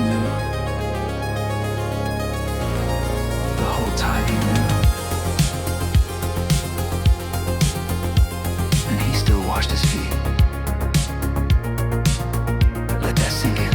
knew. The whole time he knew. And he still washed his feet. Let that sink in.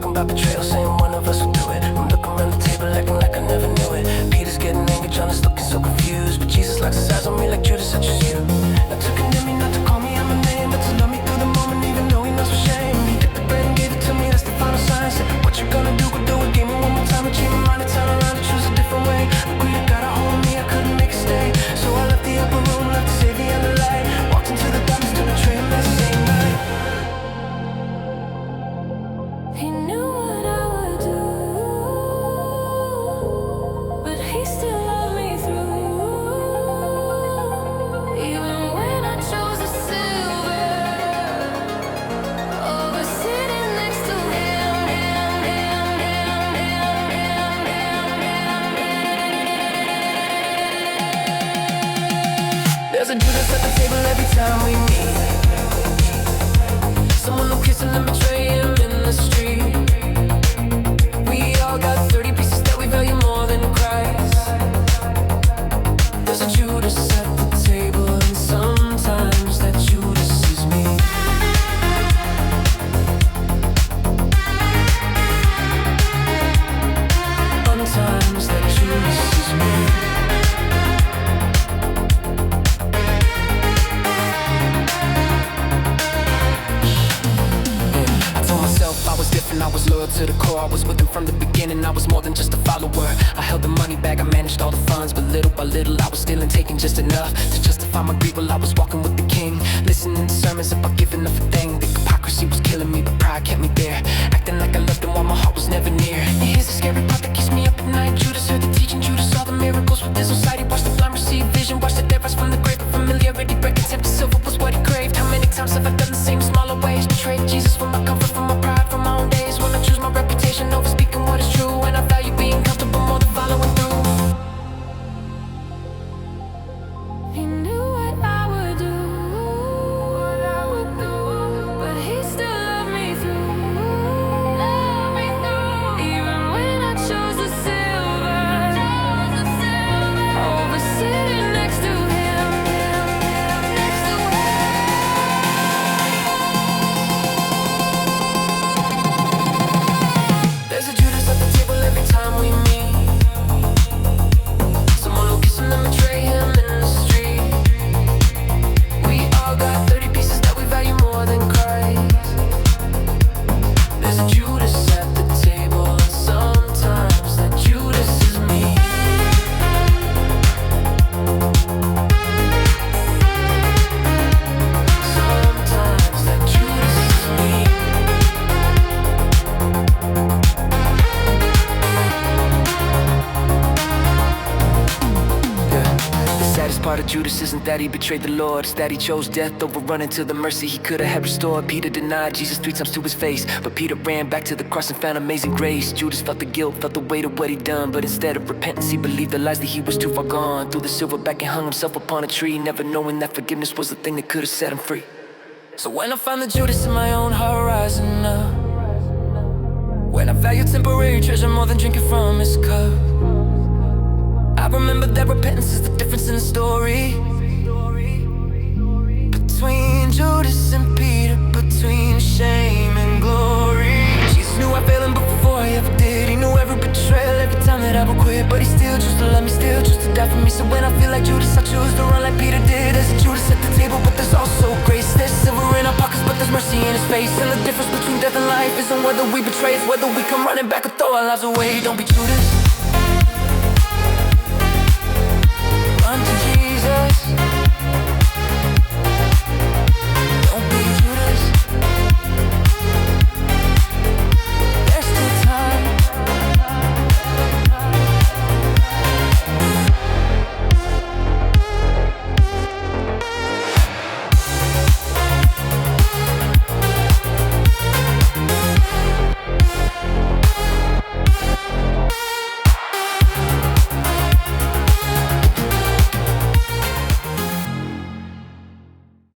About betrayal, saying one of us will do it. I'm looking around the table acting like I never knew it. Peter's getting angry, John is looking so confused, but Jesus likes his eyes on me like Judas, I choose you. Not to condemn me, not to call me out my name, but to love me through the moment, even though he knows for shame. He took the bread and gave it to me, that's the final sign. Said, what you gonna do, go do it. Gave me one more time to change my mind and turn around and choose a different way. Agreed, I got a hold of me, I couldn't make it stay. So I left the upper room, left to save the other light. Walked into the darkness to betray him that same night. He knew what I would do, but he still loved me through. Even when I chose the silver over sitting next to him. There's a Judas at the table every time we meet. Someone who kisses and betray him in the street. We all got 30 pieces that we value more than Christ. There's a Judas at the table, and sometimes that Judas is me. Sometimes that Judas is me. I was loyal to the core, I was with him from the beginning. I was more than just a follower. I held the money bag, I managed all the funds, but little by little I was stealing, taking just enough to justify my greed while I was walking with the king. Listening to sermons about giving up a thing. The hypocrisy was killing me, but pride kept me there. Acting like I loved him while my heart was never near. And here's the scary part that keeps me up at night. Judas heard the teaching, Judas saw the miracles with his own sight. He watched the blind receive vision, watched the dead rise from the grave. Familiarity break, contempt, silver was what he craved. How many times have I done the same smaller ways? Betrayed Jesus for my comfort, for my pride, for my own days. When I choose my reputation over speaking what is true, and I value being comfortable more than following through. He knew what I would do, but he still loved me through. Even when I chose the silver over sitting next to him. There's a Judas at the table every time we meet. Someone who kisses him and betray him in the street. We all got 30 pieces that we value more than Christ. There's a Judas at the table, and sometimes that Judas is me. Sometimes that Judas is me. The saddest part of Judas isn't that he betrayed the Lord, it's that he chose death over running to the mercy he could have had restored. Peter denied Jesus 3 times to his face, but Peter ran back to the cross and found amazing grace. Judas felt the guilt, felt the weight of what he'd done, but instead of repentance he believed the lies that he was too far gone. Threw the silver back and hung himself upon a tree, never knowing that forgiveness was the thing that could have set him free. So when I find the Judas in my own horizon now, when I value temporary treasure more than drinking from his cup, I remember that repentance is the difference in the story between Judas and Peter, between shame and glory. Jesus knew I failed him before I ever did. He knew every betrayal, every time that I would quit, but he still chose to love me, still chose to die for me. So when I feel like Judas, I choose to run like Peter did. There's a Judas at the table, but there's also grace. There's silver in our pockets, but there's mercy in his face. And the difference between death and life isn't whether we betray, it's whether we come running back or throw our lives away. Don't be Judas.